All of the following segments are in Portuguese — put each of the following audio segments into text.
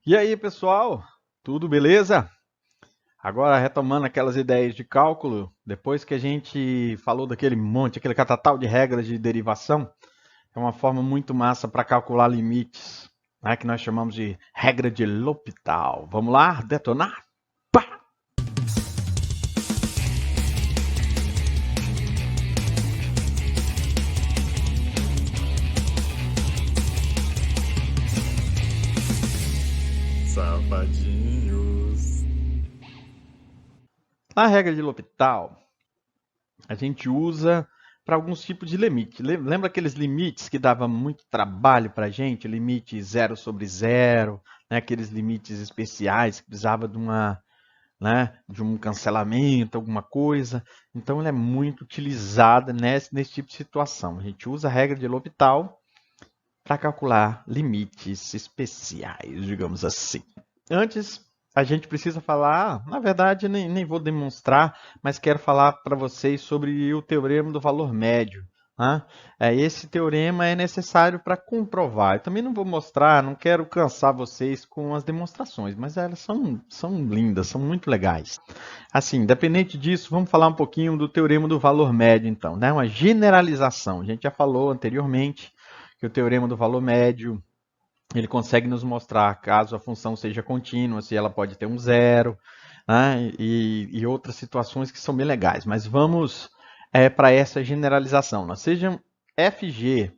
E aí, pessoal? Tudo beleza? Agora, retomando aquelas ideias de cálculo, depois que a gente falou daquele monte, aquele catatal de regras de derivação, é uma forma muito massa para calcular limites, né, que nós chamamos de regra de L'Hopital. Vamos lá, detonar? Pá! Safadinhos. Na regra de L'Hopital, a gente usa para alguns tipos de limite. Lembra aqueles limites que dava muito trabalho para a gente? Limite zero sobre zero, né? Aqueles limites especiais que precisava de uma, né, de um cancelamento, alguma coisa. Então, ela é muito utilizada nesse tipo de situação. A gente usa a regra de L'Hopital para calcular limites especiais, digamos assim. Antes, a gente precisa falar, na verdade, nem vou demonstrar, mas quero falar para vocês sobre o teorema do valor médio. Né? Esse teorema é necessário para comprovar. Eu também não vou mostrar, não quero cansar vocês com as demonstrações, mas elas são lindas, são muito legais. Assim, independente disso, vamos falar um pouquinho do teorema do valor médio, então, né? Uma generalização. A gente já falou anteriormente que o teorema do valor médio ele consegue nos mostrar caso a função seja contínua, se ela pode ter um zero, né? E outras situações que são bem legais. Mas vamos para essa generalização. Né? Sejam fg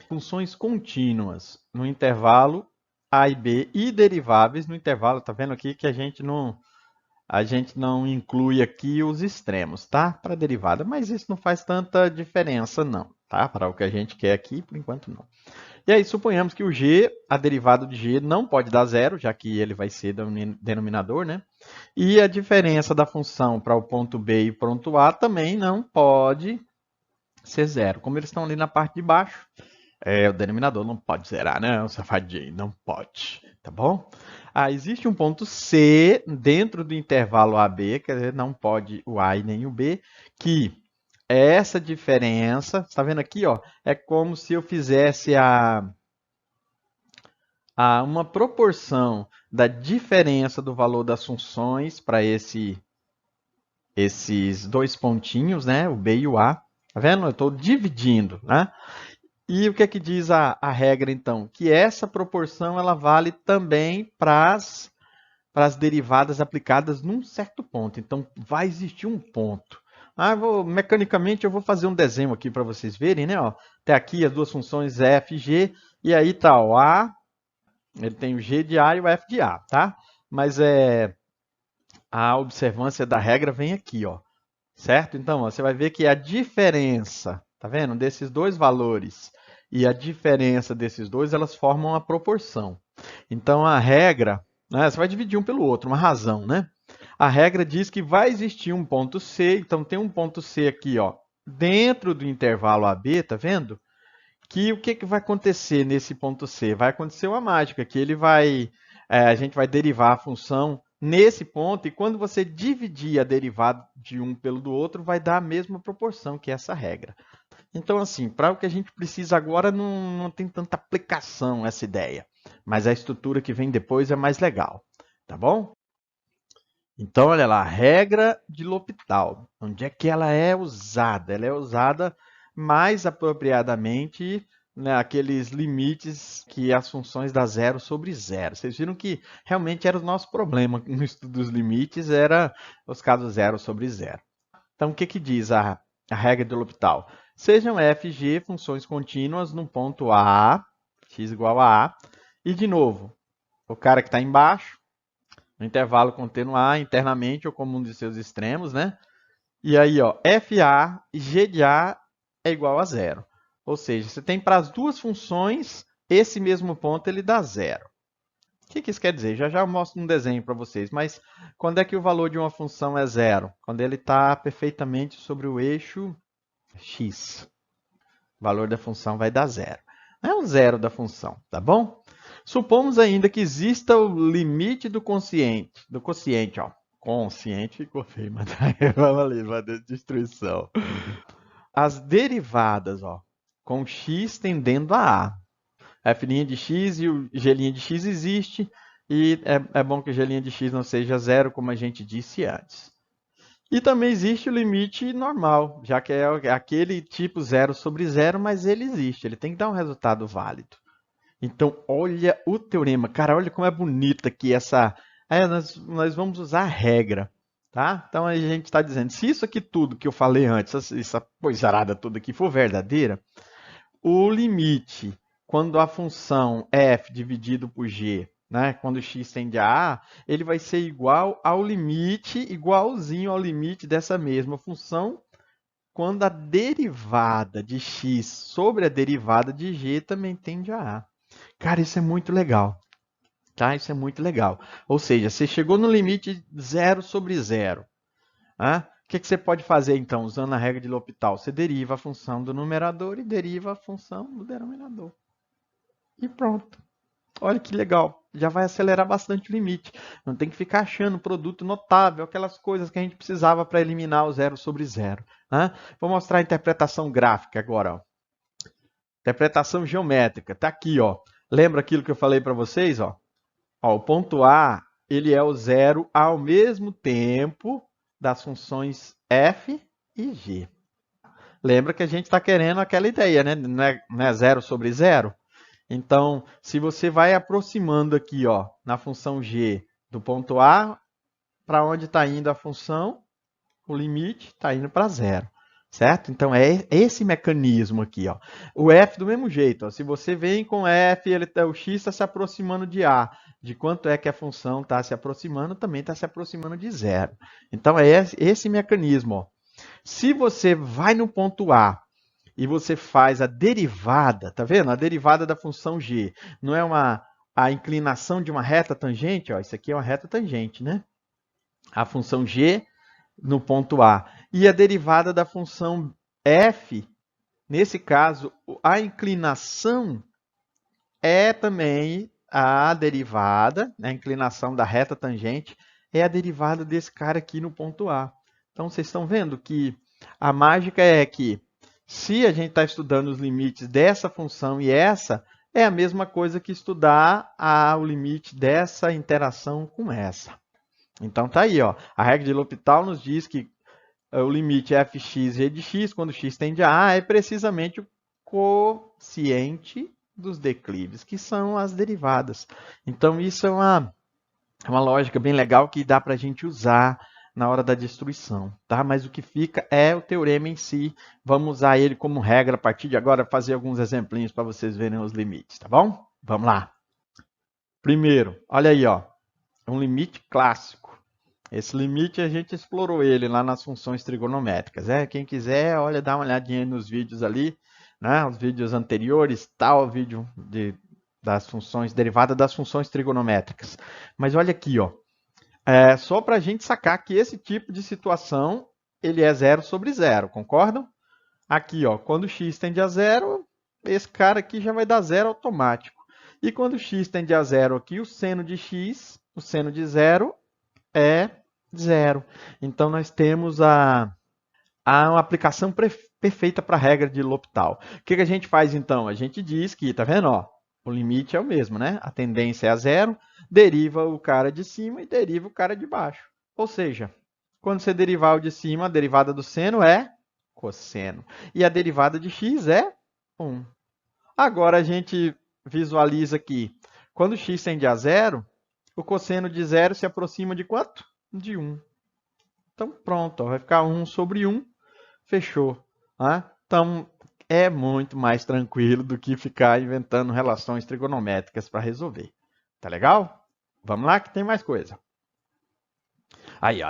funções contínuas no intervalo a e b e deriváveis no intervalo. Tá vendo aqui que a gente não inclui aqui os extremos, tá? Para derivada, mas isso não faz tanta diferença não, tá? Para o que a gente quer aqui, por enquanto não. E aí, suponhamos que o g, a derivada de g, não pode dar zero, já que ele vai ser denominador, né? E a diferença da função para o ponto B e ponto A também não pode ser zero. Como eles estão ali na parte de baixo, o denominador não pode zerar, né? O safadinho, não pode, tá bom? Existe um ponto C dentro do intervalo AB, quer dizer, não pode o A e nem o B, que essa diferença, está vendo aqui, ó, é como se eu fizesse uma proporção da diferença do valor das funções para esses dois pontinhos, né, o B e o A. Tá vendo? Eu estou dividindo, né? E o que é que diz a regra, então? Que essa proporção ela vale também para as derivadas aplicadas num certo ponto. Então, vai existir um ponto. Mecanicamente, eu vou fazer um desenho aqui para vocês verem, né? Ó, até aqui as duas funções f e g, e aí tá o A, ele tem o g de A e o f de A, tá? Mas a observância da regra vem aqui, ó. Certo? Então, ó, você vai ver que a diferença, tá vendo? Desses dois valores e a diferença desses dois, elas formam uma proporção. Então, a regra, né, você vai dividir um pelo outro, uma razão, né? A regra diz que vai existir um ponto C, então tem um ponto C aqui, ó, dentro do intervalo AB, tá vendo? Que o que vai acontecer nesse ponto C? Vai acontecer uma mágica, que a gente vai derivar a função nesse ponto, e quando você dividir a derivada de um pelo do outro, vai dar a mesma proporção, que é essa regra. Então, assim, para o que a gente precisa agora, não tem tanta aplicação essa ideia. Mas a estrutura que vem depois é mais legal, tá bom? Então, olha lá, regra de L'Hopital. Onde é que ela é usada? Ela é usada mais apropriadamente naqueles limites que as funções dá zero sobre zero. Vocês viram que realmente era o nosso problema no estudo dos limites, era os casos zero sobre zero. Então, o que, que diz a regra de L'Hopital? Sejam f e g funções contínuas no ponto A, x igual a A, e de novo, o cara que está embaixo, no intervalo contendo A internamente ou como um de seus extremos, né? E aí, ó, FA e G de A é igual a zero. Ou seja, você tem para as duas funções, esse mesmo ponto ele dá zero. O que isso quer dizer? Já eu mostro um desenho para vocês, mas quando é que o valor de uma função é zero? Quando ele está perfeitamente sobre o eixo x. O valor da função vai dar zero. Não é um zero da função, tá bom? Supomos ainda que exista o limite do quociente, ó. Consciente ficou feio, mas vamos ali, vai ter destruição. As derivadas, ó, com x tendendo a A. F' de x e o g' de x existe, E é bom que g' de x não seja zero, como a gente disse antes. E também existe o limite normal, já que é aquele tipo zero sobre zero, mas ele existe, ele tem que dar um resultado válido. Então, olha o teorema. Cara, olha como é bonita aqui essa... nós vamos usar a regra, tá? Então, a gente está dizendo, se isso aqui tudo que eu falei antes, essa coisarada toda aqui for verdadeira, o limite, quando a função f dividido por g, né, quando x tende a A, ele vai ser igual ao limite, igualzinho ao limite dessa mesma função, quando a derivada de x sobre a derivada de g também tende a A. Cara, isso é muito legal. Tá? Isso é muito legal. Ou seja, você chegou no limite zero sobre zero. Né? O que você pode fazer, então, usando a regra de L'Hopital? Você deriva a função do numerador e deriva a função do denominador. E pronto. Olha que legal. Já vai acelerar bastante o limite. Não tem que ficar achando produto notável, aquelas coisas que a gente precisava para eliminar o zero sobre zero. Né? Vou mostrar a interpretação gráfica agora. Ó. Interpretação geométrica. Está aqui. Ó. Lembra aquilo que eu falei para vocês? Ó? Ó, o ponto A ele é o zero ao mesmo tempo das funções f e g. Lembra que a gente está querendo aquela ideia, né? Não é zero sobre zero? Então, se você vai aproximando aqui, ó, na função g do ponto A, para onde está indo a função, o limite está indo para zero. Certo? Então, é esse mecanismo aqui. Ó. O f do mesmo jeito. Ó. Se você vem com f, o x está se aproximando de a. De quanto é que a função está se aproximando, também está se aproximando de zero. Então, é esse mecanismo. Ó. Se você vai no ponto A e você faz a derivada, tá vendo? A derivada da função g. Não é a inclinação de uma reta tangente? Ó. Isso aqui é uma reta tangente, né? A função g no ponto A. E a derivada da função f, nesse caso, a inclinação é também a derivada, né, a inclinação da reta tangente, é a derivada desse cara aqui no ponto A. Então, vocês estão vendo que a mágica é que, se a gente está estudando os limites dessa função e essa, é a mesma coisa que estudar o limite dessa interação com essa. Então tá aí, ó. A regra de L'Hopital nos diz que o limite fx g de x, quando x tende a A, é precisamente o quociente dos declives, que são as derivadas. Então isso é uma lógica bem legal que dá para a gente usar na hora da destruição, tá? Mas o que fica é o teorema em si. Vamos usar ele como regra a partir de agora, fazer alguns exemplinhos para vocês verem os limites, tá bom? Vamos lá. Primeiro, olha aí, ó, um limite clássico. Esse limite a gente explorou ele lá nas funções trigonométricas. Quem quiser, olha, dá uma olhadinha nos vídeos ali, né? Os vídeos anteriores, tal vídeo das funções, derivada das funções trigonométricas. Mas olha aqui, ó. Só para a gente sacar que esse tipo de situação ele é zero sobre zero, concordam? Aqui, ó, quando x tende a zero, esse cara aqui já vai dar zero automático. E quando x tende a zero aqui, o seno de x, o seno de zero, é zero. Então, nós temos uma aplicação perfeita para a regra de L'Hopital. O que a gente faz, então? A gente diz que, tá vendo? Ó, o limite é o mesmo, né? A tendência é a zero, deriva o cara de cima e deriva o cara de baixo. Ou seja, quando você derivar o de cima, a derivada do seno é cosseno. E a derivada de x é 1. Agora, a gente visualiza aqui. Quando x tende a zero, o cosseno de zero se aproxima de quanto? De 1. Então, pronto, ó, vai ficar 1 sobre 1, fechou. Né? Então, é muito mais tranquilo do que ficar inventando relações trigonométricas para resolver. Tá legal? Vamos lá que tem mais coisa. Aí, ó,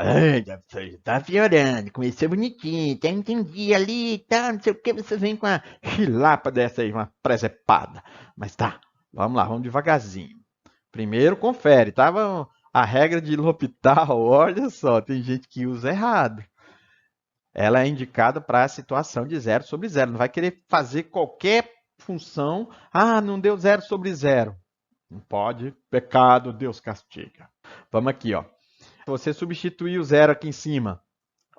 tá piorando, começou bonitinho, até entendi ali, tá, não sei o que, vocês vêm com uma chilapa dessa aí, uma presepada. Mas tá, vamos lá, vamos devagarzinho. Primeiro, confere, tava a regra de L'Hopital, olha só, tem gente que usa errado. Ela é indicada para a situação de zero sobre zero. Não vai querer fazer qualquer função. Ah, não deu zero sobre zero. Não pode, pecado, Deus castiga. Vamos aqui, ó. Você substituir o zero aqui em cima,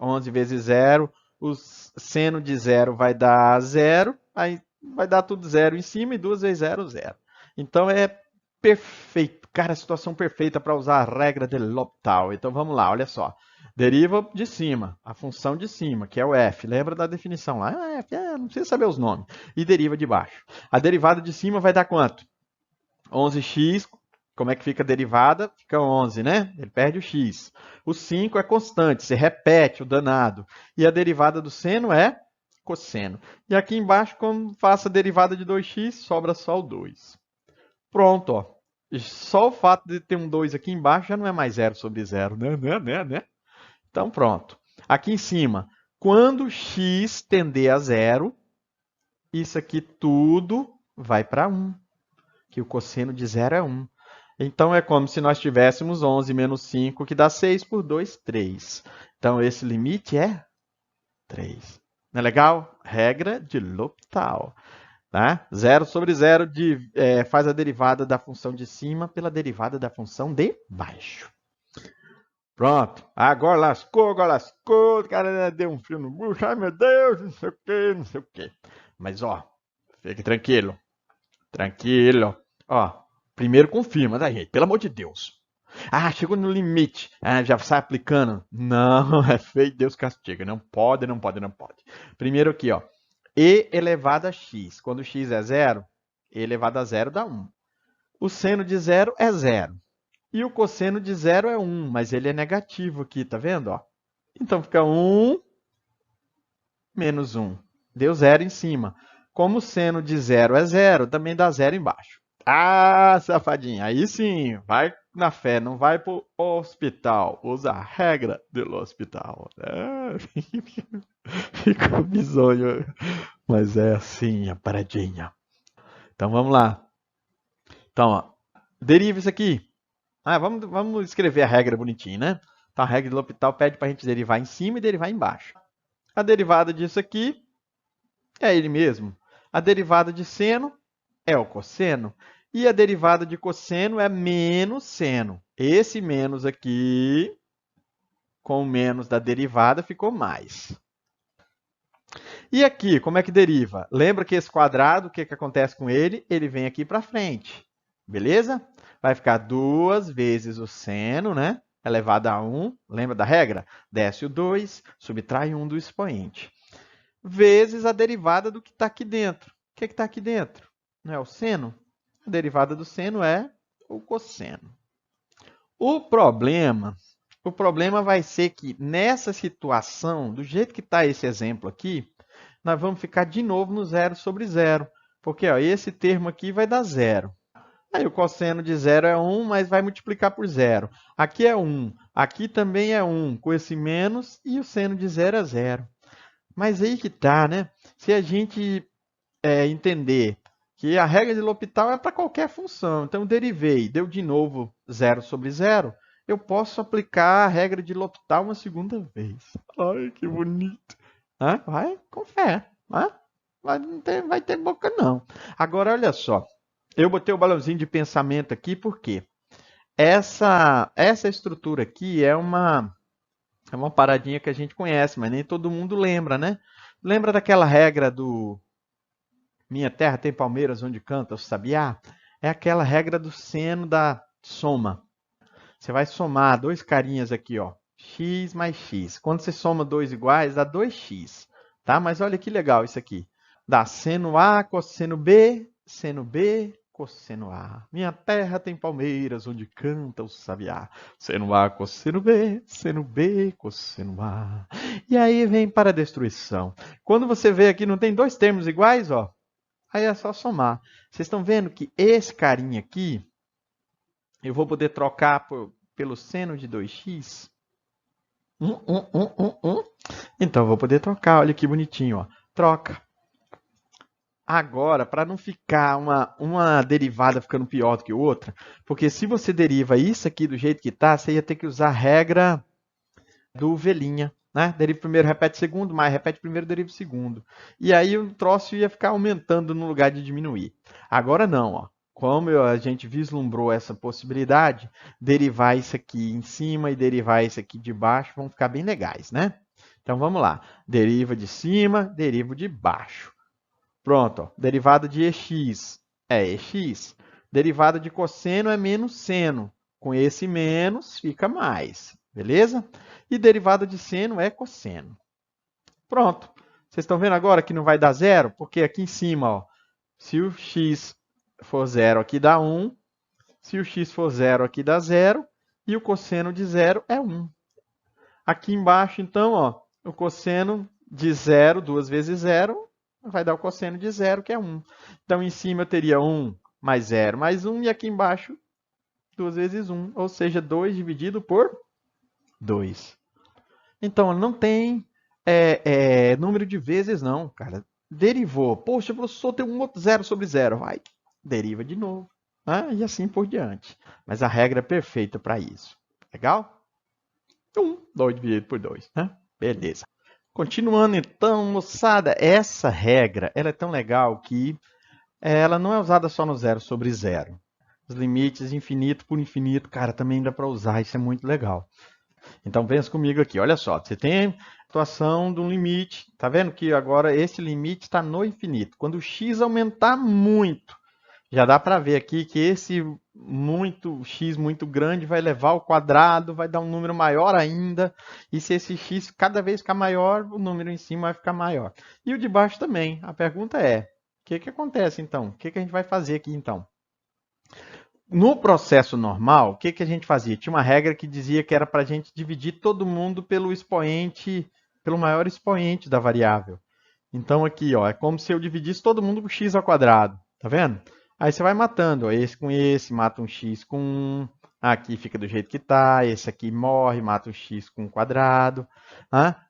11 vezes zero, o seno de zero vai dar zero, aí vai dar tudo zero em cima e 2 vezes zero, zero. Então é perfeito, Cara, a situação perfeita para usar a regra de L'Hopital. Então vamos lá, olha só. Deriva de cima, a função de cima, que é o f. Lembra da definição lá? Não precisa saber os nomes. E deriva de baixo. A derivada de cima vai dar quanto? 11x. Como é que fica a derivada? Fica 11, né? Ele perde o x. O 5 é constante, você repete o danado. E a derivada do seno é cosseno. E aqui embaixo, como faço a derivada de 2x, sobra só o 2. Pronto, ó. Só o fato de ter um 2 aqui embaixo já não é mais 0 sobre 0, né? Então, pronto. Aqui em cima, quando x tender a 0, isso aqui tudo vai para 1, que o cosseno de 0 é 1. Então, é como se nós tivéssemos 11 menos 5, que dá 6 por 2, 3. Então, esse limite é 3. Não é legal? Regra de L'Hopital. Tá? 0 sobre 0 faz a derivada da função de cima pela derivada da função de baixo. Pronto. Agora lascou. O cara deu um frio no bucho. Ai, meu Deus, não sei o quê. Mas, ó, fique tranquilo. Tranquilo. Ó, primeiro confirma, tá, gente? Pelo amor de Deus. Ah, chegou no limite. Ah, já sai aplicando. Não, é feio, Deus castiga. Não pode. Primeiro aqui, ó. E elevado a x. Quando x é 0, e elevado a 0 dá 1. O seno de 0 é 0. E o cosseno de 0 é 1, mas ele é negativo aqui, tá vendo? Ó? Então fica 1 menos 1. Deu 0 em cima. Como o seno de 0 é 0, também dá 0 embaixo. Ah, safadinha. Aí sim, vai na fé, não vai pro hospital. Usa a regra do hospital. Ficou bizonho. Mas é assim, a paradinha. Então vamos lá. Então, ó, deriva isso aqui. Vamos escrever a regra bonitinho, né? Então a regra do L'Hopital pede para a gente derivar em cima e derivar embaixo. A derivada disso aqui é ele mesmo. A derivada de seno é o cosseno. E a derivada de cosseno é menos seno. Esse menos aqui, com o menos da derivada, ficou mais. E aqui, como é que deriva? Lembra que esse quadrado, o que acontece com ele? Ele vem aqui para frente. Beleza? Vai ficar 2 vezes o seno, né? Elevado a 1. Lembra da regra? Desce o 2, subtrai 1 do expoente. Vezes a derivada do que está aqui dentro. O que está aqui dentro? Não é o seno? A derivada do seno é o cosseno. O problema vai ser que nessa situação, do jeito que está esse exemplo aqui, nós vamos ficar de novo no 0 sobre 0. Porque ó, esse termo aqui vai dar 0. Aí o cosseno de 0 é 1, mas vai multiplicar por 0. Aqui é 1, aqui também é 1, com esse menos, e o seno de 0 é 0. Mas aí que tá, né? Se a gente entender que a regra de L'Hopital é para qualquer função, então eu derivei, deu de novo 0 sobre 0, eu posso aplicar a regra de L'Hopital uma segunda vez. Ai, que bonito. Vai com fé. Vai ter boca não. Agora, olha só. Eu botei o balãozinho de pensamento aqui porque essa estrutura aqui é uma paradinha que a gente conhece, mas nem todo mundo lembra, né? Lembra daquela regra do Minha terra tem palmeiras onde canta o sabiá? É aquela regra do seno da soma. Você vai somar dois carinhas aqui, ó, x mais x. Quando você soma dois iguais, dá 2x. Tá? Mas olha que legal isso aqui. Dá seno A, cosseno B, cosseno A. Minha terra tem palmeiras onde canta o sabiá. Seno A, cosseno B, cosseno A. E aí vem para a destruição. Quando você vê aqui, não tem dois termos iguais, ó? Aí é só somar. Vocês estão vendo que esse carinha aqui, eu vou poder trocar pelo seno de 2x? Então, eu vou poder trocar. Olha que bonitinho, ó. Troca. Agora, para não ficar uma derivada ficando pior do que outra, porque se você deriva isso aqui do jeito que está, você ia ter que usar a regra do ovelhinha. Né? Deriva primeiro, repete segundo, mais repete primeiro, deriva segundo. E aí o troço ia ficar aumentando no lugar de diminuir. Agora não, ó. Como a gente vislumbrou essa possibilidade, derivar isso aqui em cima e derivar isso aqui de baixo vão ficar bem legais, né? Então vamos lá. Deriva de cima, deriva de baixo. Pronto, ó. Derivada de EX é EX. Derivada de cosseno é menos seno. Com esse menos, fica mais. Beleza? E derivada de seno é cosseno. Pronto. Vocês estão vendo agora que não vai dar zero? Porque aqui em cima, ó, se o x for zero, aqui dá 1. Se o x for zero, aqui dá zero. E o cosseno de zero é 1. Aqui embaixo, então, ó, o cosseno de zero, 2 vezes zero, vai dar o cosseno de zero, que é 1. Então, em cima eu teria 1 mais 0 mais 1. E aqui embaixo, 2 vezes 1. Ou seja, 2 dividido por 2. Então, não tem número de vezes, não, cara. Derivou. Poxa, professor, tem um outro zero sobre zero. Vai, deriva de novo. Né? E assim por diante. Mas a regra é perfeita para isso. Legal? 2 dividido por 2. Né? Beleza. Continuando então, moçada, essa regra ela é tão legal que ela não é usada só no zero sobre zero. Os limites infinito por infinito, cara, também dá para usar. Isso é muito legal. Então, pensa comigo aqui. Olha só, você tem a situação de um limite. Tá vendo que agora esse limite está no infinito. Quando o x aumentar muito, já dá para ver aqui que esse x muito grande vai levar ao quadrado, vai dar um número maior ainda. E se esse x cada vez ficar maior, o número em cima vai ficar maior. E o de baixo também. A pergunta é, o que acontece então? O que a gente vai fazer aqui então? No processo normal, o que a gente fazia? Tinha uma regra que dizia que era para a gente dividir todo mundo pelo expoente, pelo maior expoente da variável. Então aqui, ó, é como se eu dividisse todo mundo por x ao quadrado, tá vendo? Aí você vai matando, ó, esse com esse, mata um x com 1, aqui fica do jeito que tá, esse aqui morre, mata um x com 1 quadrado,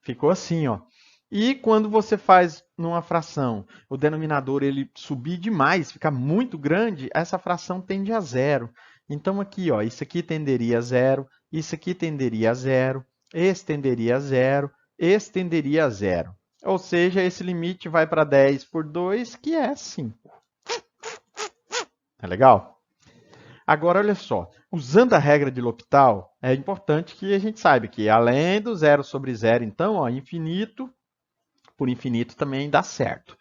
ficou assim, ó. E quando você faz numa fração, o denominador ele subir demais, ficar muito grande, essa fração tende a zero. Então aqui, ó, isso aqui tenderia a zero, isso aqui tenderia a zero, esse tenderia a zero, esse tenderia a zero. Ou seja, esse limite vai para 10 por 2, que é 5. É legal? Agora, olha só, usando a regra de L'Hopital, é importante que a gente saiba que além do zero sobre zero, então, ó, infinito por infinito também dá certo.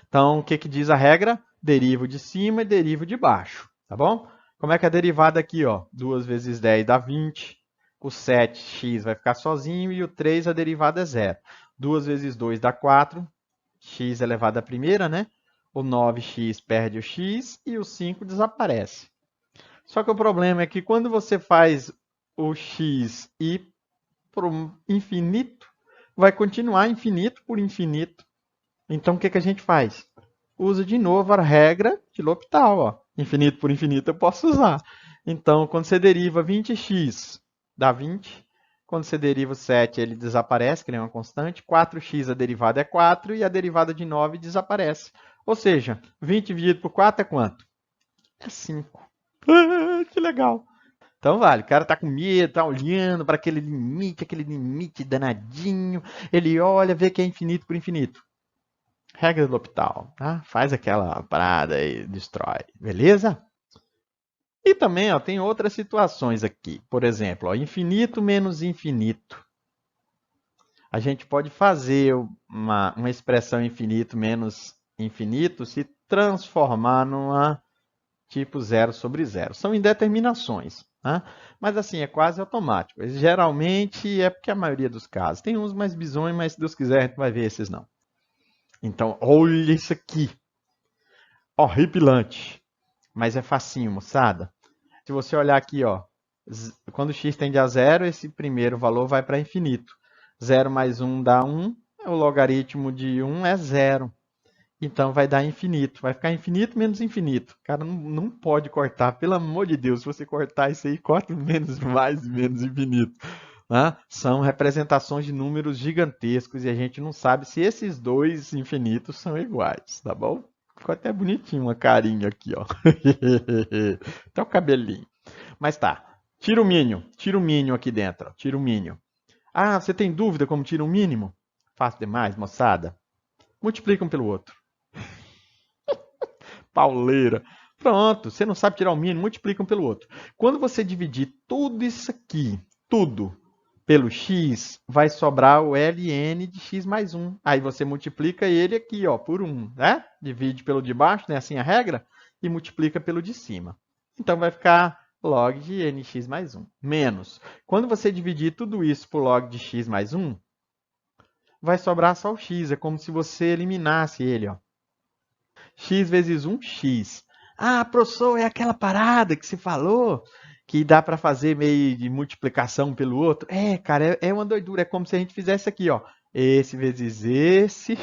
Então, o que diz a regra? Derivo de cima e derivo de baixo, tá bom? Como é que é a derivada aqui, ó? 2 vezes 10 dá 20, o 7x vai ficar sozinho e o 3 a derivada é zero. 2 vezes 2 dá 4, x elevado à primeira, né? O 9x perde o x e o 5 desaparece. Só que o problema é que quando você faz o x ir para o infinito, vai continuar infinito por infinito. Então, o que a gente faz? Usa de novo a regra de L'Hopital. Ó. Infinito por infinito eu posso usar. Então, quando você deriva 20x, dá 20. Quando você deriva o 7, ele desaparece, que ele é uma constante. 4x, a derivada é 4, e a derivada de 9 desaparece. Ou seja, 20 dividido por 4 é quanto? É 5. Que legal! Então vale, o cara tá com medo, tá olhando para aquele limite danadinho. Ele olha, vê que é infinito por infinito. Regra do L'Hopital, tá? Faz aquela parada e destrói, beleza? E também ó, tem outras situações aqui. Por exemplo, ó, infinito menos infinito. A gente pode fazer uma expressão infinito menos infinito se transformar numa tipo zero sobre zero. São indeterminações. Mas assim, é quase automático. Geralmente é porque a maioria dos casos. Tem uns mais bizonhos, mas se Deus quiser a gente vai ver esses não. Então, olha isso aqui. Horripilante. Mas é facinho, moçada. Se você olhar aqui, ó, quando x tende a zero, esse primeiro valor vai para infinito. 0 mais 1 dá 1. O logaritmo de 1 é 0. Então vai dar infinito. Vai ficar infinito menos infinito. Cara, não pode cortar. Pelo amor de Deus, se você cortar isso aí, corta menos, mais, menos infinito. São representações de números gigantescos e a gente não sabe se esses dois infinitos são iguais, tá bom? Ficou até bonitinho uma carinha aqui, ó. Até o cabelinho. Mas tá. Tira o mínimo aqui dentro. Ó. Tira o mínimo. Ah, você tem dúvida como tira o mínimo? Fácil demais, moçada. Multiplica um pelo outro. Pauleira. Pronto, você não sabe tirar o mínimo, multiplica um pelo outro. Quando você dividir tudo isso aqui, tudo, pelo x, vai sobrar o ln de x mais 1. Aí você multiplica ele aqui, ó, por 1, né? Divide pelo de baixo, né? Assim a regra, e multiplica pelo de cima. Então vai ficar log de nx mais 1. Menos. Quando você dividir tudo isso por log de x mais 1, vai sobrar só o x. É como se você eliminasse ele. Ó. X vezes 1, x. Ah, professor, é aquela parada que se falou que dá para fazer meio de multiplicação pelo outro? É, cara, é uma doidura. É como se a gente fizesse aqui, ó. Esse vezes esse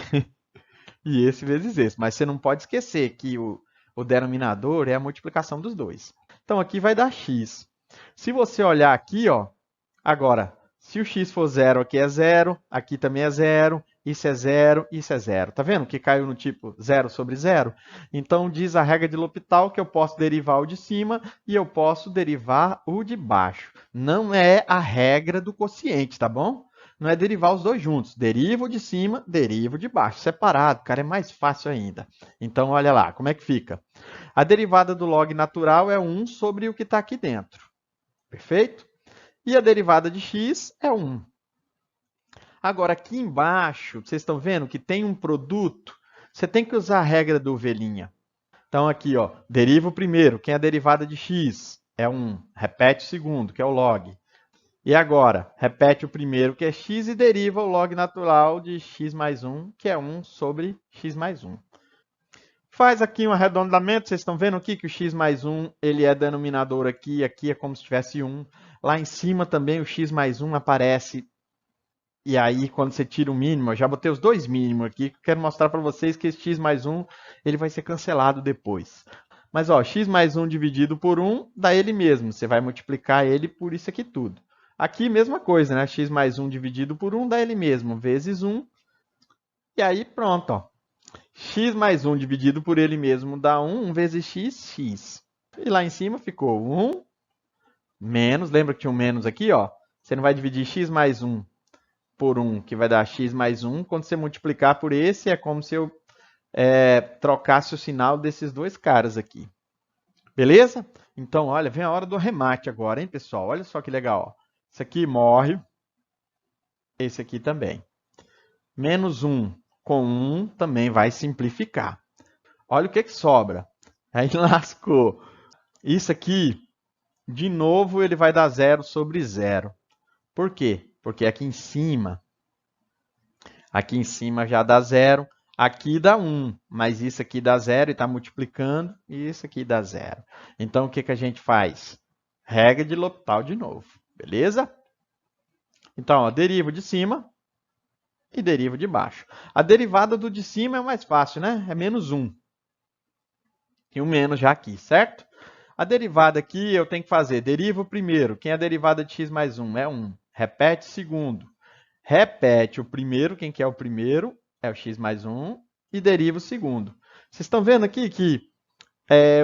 e esse vezes esse. Mas você não pode esquecer que o denominador é a multiplicação dos dois. Então, aqui vai dar x. Se você olhar aqui, ó, agora, se o x for 0, aqui é 0, aqui também é 0, isso é 0, isso é 0. Tá vendo que caiu no tipo 0 sobre 0? Então, diz a regra de L'Hopital que eu posso derivar o de cima e eu posso derivar o de baixo. Não é a regra do quociente, tá bom? Não é derivar os dois juntos. Derivo de cima, derivo de baixo. Separado, cara, é mais fácil ainda. Então, olha lá, como é que fica? A derivada do log natural é 1 sobre o que está aqui dentro. Perfeito? E a derivada de x é 1. Agora, aqui embaixo, vocês estão vendo que tem um produto? Você tem que usar a regra do ovelhinha. Então, aqui, ó, deriva o primeiro. Quem é a derivada de x? É 1. Repete o segundo, que é o log. E agora, repete o primeiro, que é x, e deriva o log natural de x mais 1, que é 1 sobre x mais 1. Faz aqui um arredondamento, vocês estão vendo aqui que o x mais 1 ele é denominador aqui é como se tivesse 1. Lá em cima também o x mais 1 aparece. E aí, quando você tira o mínimo, eu já botei os dois mínimos aqui, que eu quero mostrar para vocês que esse x mais 1 ele vai ser cancelado depois. Mas, ó, x mais 1 dividido por 1 dá ele mesmo. Você vai multiplicar ele por isso aqui tudo. Aqui, mesma coisa, né? X mais 1 dividido por 1 dá ele mesmo, vezes 1. E aí, pronto, ó. X mais 1 dividido por ele mesmo dá 1, 1 vezes x, x. E lá em cima ficou 1 menos, lembra que tinha um menos aqui, ó? Você não vai dividir x mais 1 por 1, que vai dar x mais 1. Quando você multiplicar por esse, é como se eu trocasse o sinal desses dois caras aqui. Beleza? Então, olha, vem a hora do remate agora, hein, pessoal? Olha só que legal. Ó. Esse aqui morre. Esse aqui também. Menos 1 com 1 também vai simplificar. Olha o que sobra. Aí lascou. Isso aqui, de novo, ele vai dar 0 sobre 0. Por quê? Porque aqui em cima já dá 0. Aqui dá 1, mas isso aqui dá 0 e está multiplicando, e isso aqui dá 0. Então, o que a gente faz? Regra de L'Hopital de novo, beleza? Então, ó, derivo de cima e derivo de baixo. A derivada do de cima é mais fácil, né? É menos 1. Tem um menos já aqui, certo? A derivada aqui eu tenho que fazer, deriva o primeiro. Quem é a derivada de x mais 1? É 1. Repete o segundo. Repete o primeiro, quem que é o primeiro? É o x mais 1. E deriva o segundo. Vocês estão vendo aqui que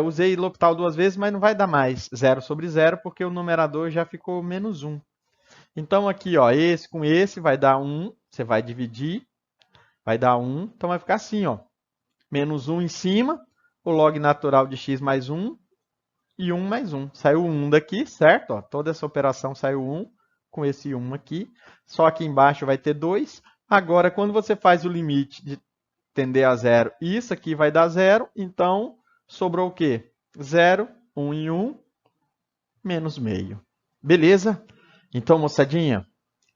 usei L'Hopital duas vezes, mas não vai dar mais 0 sobre 0, porque o numerador já ficou menos 1. Então aqui, ó, esse com esse vai dar 1. Você vai dividir, vai dar 1. Então vai ficar assim, ó. Menos 1 em cima, o log natural de x mais 1 e 1 mais 1. Saiu 1 daqui, certo? Ó, toda essa operação saiu 1 com esse 1 aqui. Só aqui embaixo vai ter 2. Agora, quando você faz o limite de tender a 0, isso aqui vai dar 0. Então, sobrou o quê? 0, 1 e 1, menos meio. Beleza? Então, moçadinha,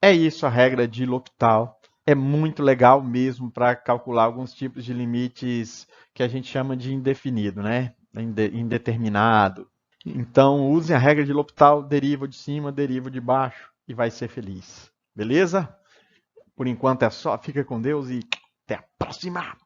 é isso a regra de L'Hopital. É muito legal mesmo para calcular alguns tipos de limites que a gente chama de indefinido, né? Indeterminado. Então, usem a regra de L'Hopital, deriva de cima, deriva de baixo e vai ser feliz. Beleza? Por enquanto é só. Fica com Deus e até a próxima!